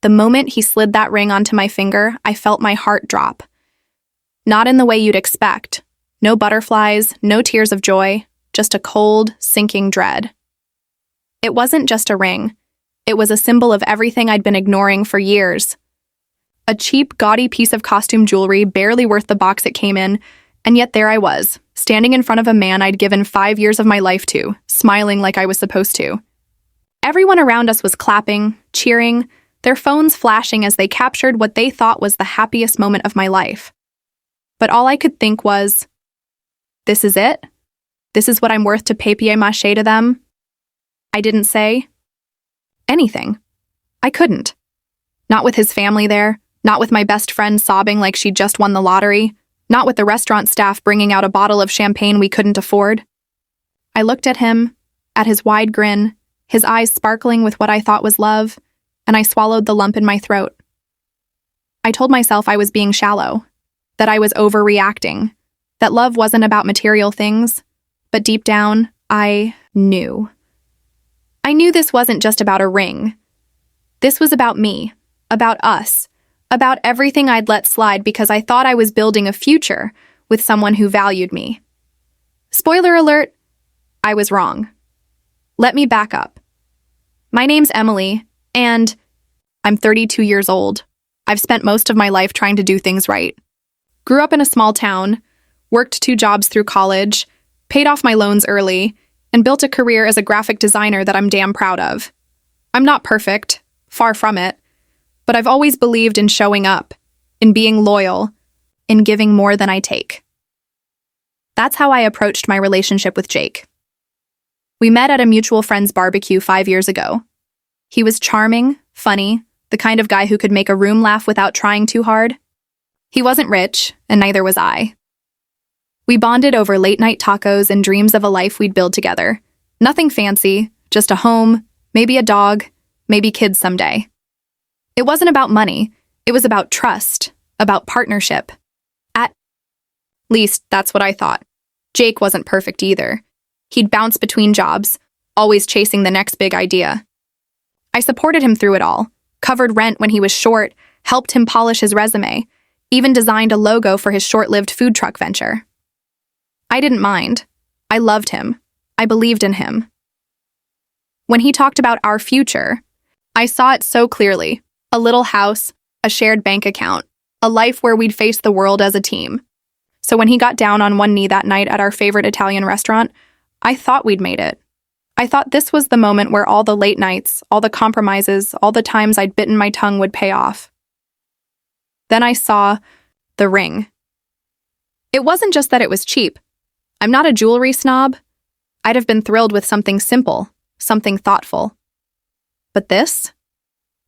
The moment he slid that ring onto my finger, I felt my heart drop. Not in the way you'd expect. No butterflies, no tears of joy, just a cold, sinking dread. It wasn't just a ring. It was a symbol of everything I'd been ignoring for years. A cheap, gaudy piece of costume jewelry, barely worth the box it came in, and yet there I was, standing in front of a man I'd given 5 years of my life to, smiling like I was supposed to. Everyone around us was clapping, cheering, their phones flashing as they captured what they thought was the happiest moment of my life. But all I could think was, this is it? This is what I'm worth to papier-mâché to them? I didn't say anything. I couldn't. Not with his family there, not with my best friend sobbing like she'd just won the lottery, not with the restaurant staff bringing out a bottle of champagne we couldn't afford. I looked at him, at his wide grin, his eyes sparkling with what I thought was love, and I swallowed the lump in my throat. I told myself I was being shallow, that I was overreacting, that love wasn't about material things, but deep down, I knew. I knew this wasn't just about a ring. This was about me, about us, about everything I'd let slide because I thought I was building a future with someone who valued me. Spoiler alert, I was wrong. Let me back up. My name's Emily, and I'm 32 years old. I've spent most of my life trying to do things right. Grew up in a small town, worked 2 jobs through college, paid off my loans early, and built a career as a graphic designer that I'm damn proud of. I'm not perfect, far from it, but I've always believed in showing up, in being loyal, in giving more than I take. That's how I approached my relationship with Jake. We met at a mutual friend's barbecue 5 years ago. He was charming, funny, the kind of guy who could make a room laugh without trying too hard. He wasn't rich, and neither was I. We bonded over late-night tacos and dreams of a life we'd build together. Nothing fancy, just a home, maybe a dog, maybe kids someday. It wasn't about money. It was about trust, about partnership. At least, that's what I thought. Jake wasn't perfect either. He'd bounce between jobs, always chasing the next big idea. I supported him through it all, covered rent when he was short, helped him polish his resume, even designed a logo for his short-lived food truck venture. I didn't mind. I loved him. I believed in him. When he talked about our future, I saw it so clearly. A little house, a shared bank account, a life where we'd face the world as a team. So when he got down on one knee that night at our favorite Italian restaurant, I thought we'd made it. I thought this was the moment where all the late nights, all the compromises, all the times I'd bitten my tongue would pay off. Then I saw the ring. It wasn't just that it was cheap. I'm not a jewelry snob. I'd have been thrilled with something simple, something thoughtful. But this?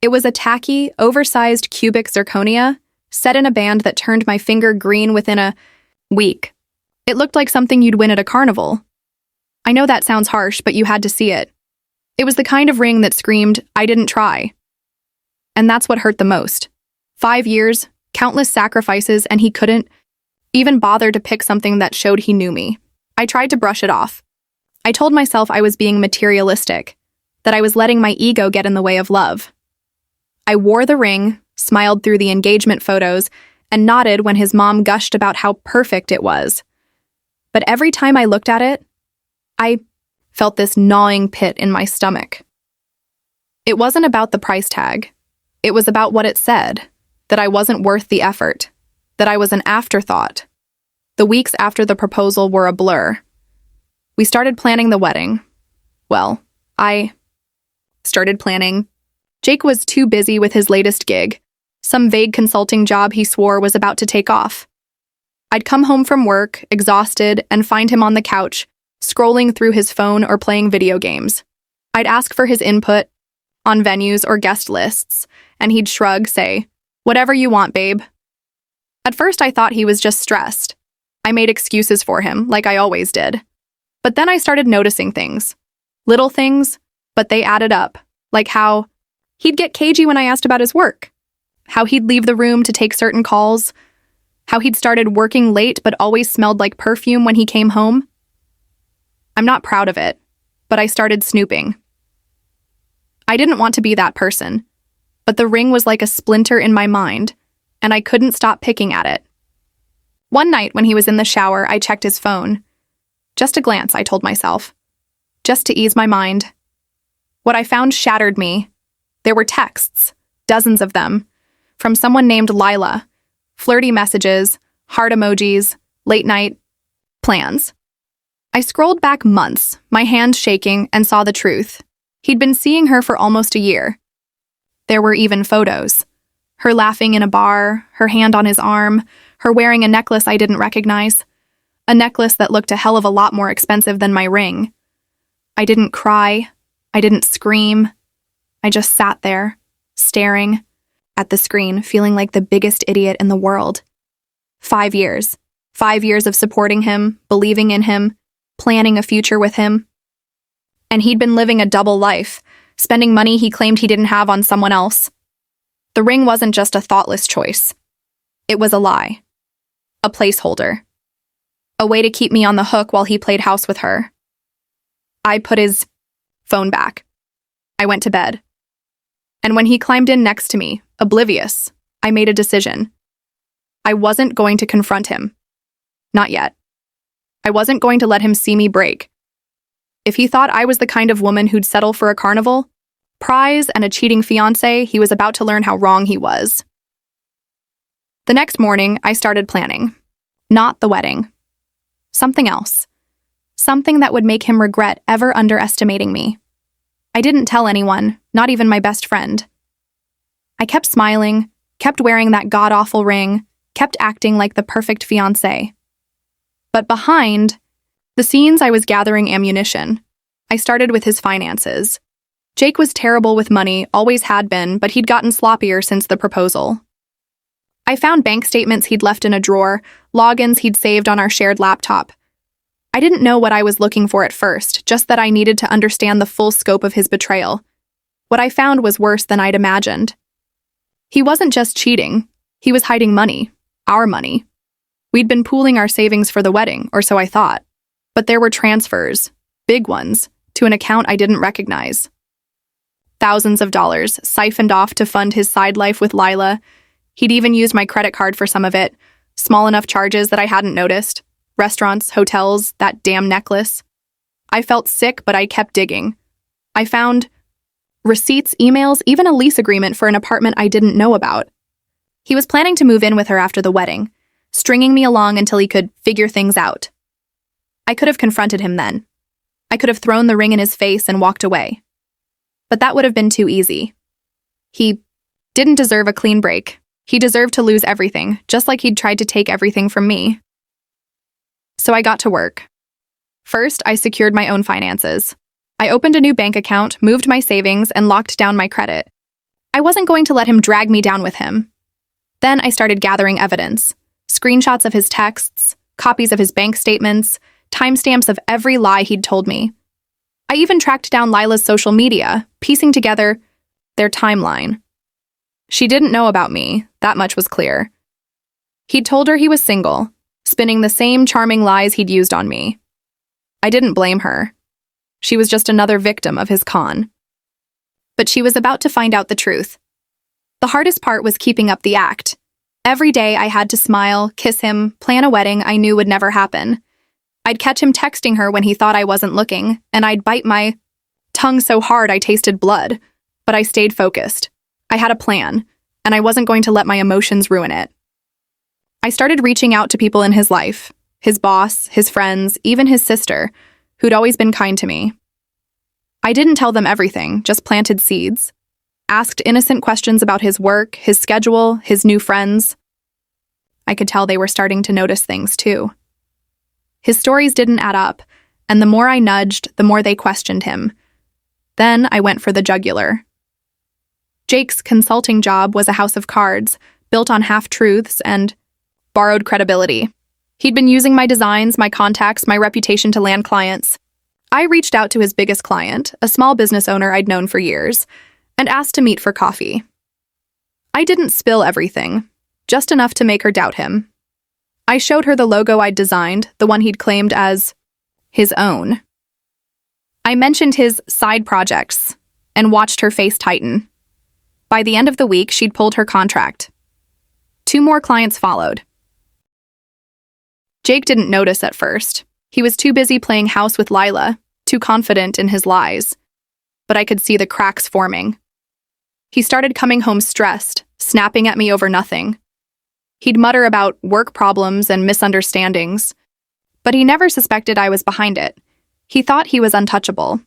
It was a tacky, oversized cubic zirconia, set in a band that turned my finger green within a week. It looked like something you'd win at a carnival. I know that sounds harsh, but you had to see it. It was the kind of ring that screamed, I didn't try. And that's what hurt the most. 5 years, countless sacrifices, and he couldn't even bother to pick something that showed he knew me. I tried to brush it off. I told myself I was being materialistic, that I was letting my ego get in the way of love. I wore the ring, smiled through the engagement photos, and nodded when his mom gushed about how perfect it was. But every time I looked at it, I felt this gnawing pit in my stomach. It wasn't about the price tag. It was about what it said, that I wasn't worth the effort, that I was an afterthought. The weeks after the proposal were a blur. We started planning the wedding. Well, I started planning. Jake was too busy with his latest gig, some vague consulting job he swore was about to take off. I'd come home from work, exhausted, and find him on the couch, scrolling through his phone or playing video games. I'd ask for his input on venues or guest lists, and he'd shrug, say, "Whatever you want, babe." At first, I thought he was just stressed. I made excuses for him, like I always did. But then I started noticing things. Little things, but they added up, like how he'd get cagey when I asked about his work, how he'd leave the room to take certain calls, how he'd started working late but always smelled like perfume when he came home. I'm not proud of it, but I started snooping. I didn't want to be that person. but the ring was like a splinter in my mind, and I couldn't stop picking at it. One night when he was in the shower, I checked his phone. Just a glance, I told myself. Just to ease my mind. What I found shattered me. There were texts, dozens of them, from someone named Lila. Flirty messages, heart emojis, late-night plans. I scrolled back months, my hands shaking, and saw the truth. He'd been seeing her for almost a year. There were even photos. Her laughing in a bar, her hand on his arm, her wearing a necklace I didn't recognize. A necklace that looked a hell of a lot more expensive than my ring. I didn't cry. I didn't scream. I just sat there, staring at the screen, feeling like the biggest idiot in the world. 5 years. 5 years of supporting him, believing in him, planning a future with him. And he'd been living a double life, spending money he claimed he didn't have on someone else. The ring wasn't just a thoughtless choice. It was a lie. A placeholder. A way to keep me on the hook while he played house with her. I put his phone back. I went to bed. And when he climbed in next to me, oblivious, I made a decision. I wasn't going to confront him. Not yet. I wasn't going to let him see me break. If he thought I was the kind of woman who'd settle for a carnival, prize, and a cheating fiancé, he was about to learn how wrong he was. The next morning, I started planning. Not the wedding. Something else. Something that would make him regret ever underestimating me. I didn't tell anyone, not even my best friend. I kept smiling, kept wearing that god-awful ring, kept acting like the perfect fiancé. But behind the scenes, I was gathering ammunition. I started with his finances. Jake was terrible with money, always had been, but he'd gotten sloppier since the proposal. I found bank statements he'd left in a drawer, logins he'd saved on our shared laptop. I didn't know what I was looking for at first, just that I needed to understand the full scope of his betrayal. What I found was worse than I'd imagined. He wasn't just cheating. He was hiding money. Our money. We'd been pooling our savings for the wedding, or so I thought. But there were transfers, big ones, to an account I didn't recognize. Thousands of dollars siphoned off to fund his side life with Lila. He'd even used my credit card for some of it, small enough charges that I hadn't noticed. Restaurants, hotels, that damn necklace. I felt sick, but I kept digging. I found receipts, emails, even a lease agreement for an apartment I didn't know about. He was planning to move in with her after the wedding, stringing me along until he could figure things out. I could have confronted him then. I could have thrown the ring in his face and walked away. But that would have been too easy. He didn't deserve a clean break. He deserved to lose everything, just like he'd tried to take everything from me. So I got to work. First, I secured my own finances. I opened a new bank account, moved my savings, and locked down my credit. I wasn't going to let him drag me down with him. Then I started gathering evidence. Screenshots of his texts, copies of his bank statements, timestamps of every lie he'd told me. I even tracked down Lila's social media, piecing together their timeline. She didn't know about me, that much was clear. He'd told her he was single, spinning the same charming lies he'd used on me. I didn't blame her. She was just another victim of his con. But she was about to find out the truth. The hardest part was keeping up the act. Every day I had to smile, kiss him, plan a wedding I knew would never happen. I'd catch him texting her when he thought I wasn't looking, and I'd bite my tongue so hard I tasted blood. But I stayed focused. I had a plan, and I wasn't going to let my emotions ruin it. I started reaching out to people in his life, his boss, his friends, even his sister, who'd always been kind to me. I didn't tell them everything, just planted seeds. Asked innocent questions about his work, his schedule, his new friends. I could tell they were starting to notice things too. His stories didn't add up, and the more I nudged, the more they questioned him. Then I went for the jugular. Jake's consulting job was a house of cards, built on half-truths and borrowed credibility. He'd been using my designs, my contacts, my reputation to land clients. I reached out to his biggest client, a small business owner I'd known for years, and asked to meet for coffee. I didn't spill everything, just enough to make her doubt him. I showed her the logo I'd designed, the one he'd claimed as his own. I mentioned his side projects and watched her face tighten. By the end of the week, she'd pulled her contract. 2 more clients followed. Jake didn't notice at first. He was too busy playing house with Lila, too confident in his lies. But I could see the cracks forming. He started coming home stressed, snapping at me over nothing. He'd mutter about work problems and misunderstandings, but he never suspected I was behind it. He thought he was untouchable.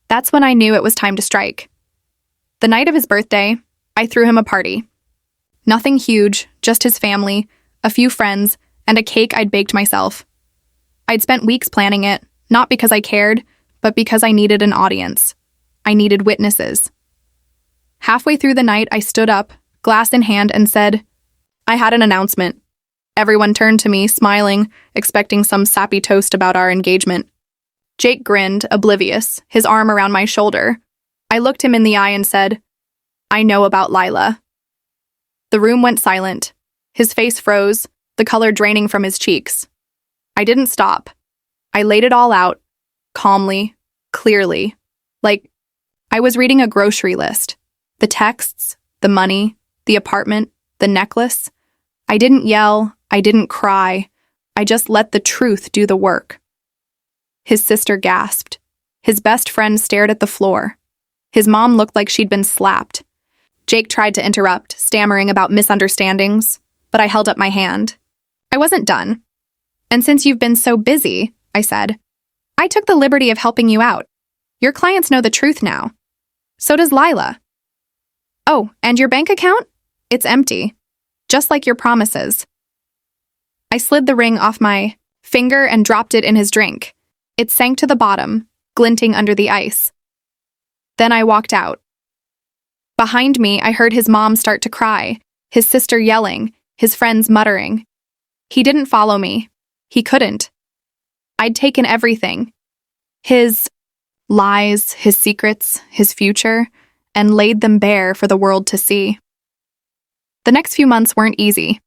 That's when I knew it was time to strike. The night of his birthday, I threw him a party. Nothing huge, just his family, a few friends, and a cake I'd baked myself. I'd spent weeks planning it, not because I cared, but because I needed an audience. I needed witnesses. Halfway through the night, I stood up, glass in hand, and said, "I had an announcement." Everyone turned to me, smiling, expecting some sappy toast about our engagement. Jake grinned, oblivious, his arm around my shoulder. I looked him in the eye and said, "I know about Lila." The room went silent. His face froze, the color draining from his cheeks. I didn't stop. I laid it all out, calmly, clearly, like I was reading a grocery list. The texts, the money, the apartment, the necklace. I didn't yell, I didn't cry. I just let the truth do the work. His sister gasped. His best friend stared at the floor. His mom looked like she'd been slapped. Jake tried to interrupt, stammering about misunderstandings, but I held up my hand. I wasn't done. "And since you've been so busy," I said, "I took the liberty of helping you out. Your clients know the truth now. So does Lila. Oh, and your bank account? It's empty. Just like your promises." I slid the ring off my finger and dropped it in his drink. It sank to the bottom, glinting under the ice. Then I walked out. Behind me, I heard his mom start to cry, his sister yelling, his friends muttering. He didn't follow me. He couldn't. I'd taken everything. His lies, his secrets, his future, and laid them bare for the world to see. The next few months weren't easy.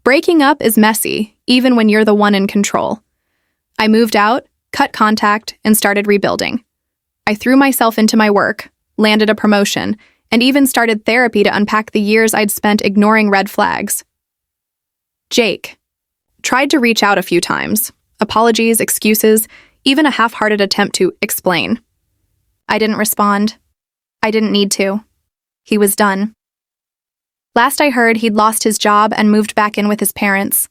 Breaking up is messy, even when you're the one in control. I moved out, cut contact, and started rebuilding. I threw myself into my work, landed a promotion, and even started therapy to unpack the years I'd spent ignoring red flags. Jake tried to reach out a few times. Apologies, excuses, even a half-hearted attempt to explain. I didn't respond. I didn't need to. He was done. Last I heard, he'd lost his job and moved back in with his parents.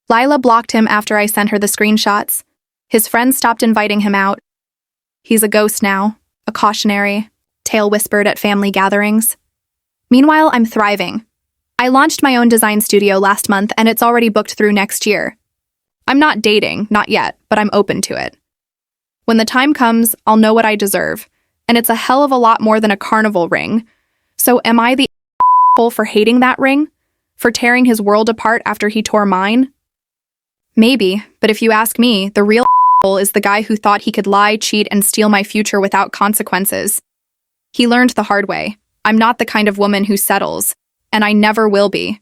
Lila blocked him after I sent her the screenshots. His friends stopped inviting him out. He's a ghost now, a cautionary, tale whispered at family gatherings. Meanwhile, I'm thriving. I launched my own design studio last month and it's already booked through next year. I'm not dating, not yet, but I'm open to it. When the time comes, I'll know what I deserve, and it's a hell of a lot more than a carnival ring. So am I the for hating that ring? For tearing his world apart after he tore mine? Maybe, but if you ask me, the real is the guy who thought he could lie, cheat, and steal my future without consequences. He learned the hard way. I'm not the kind of woman who settles, and I never will be.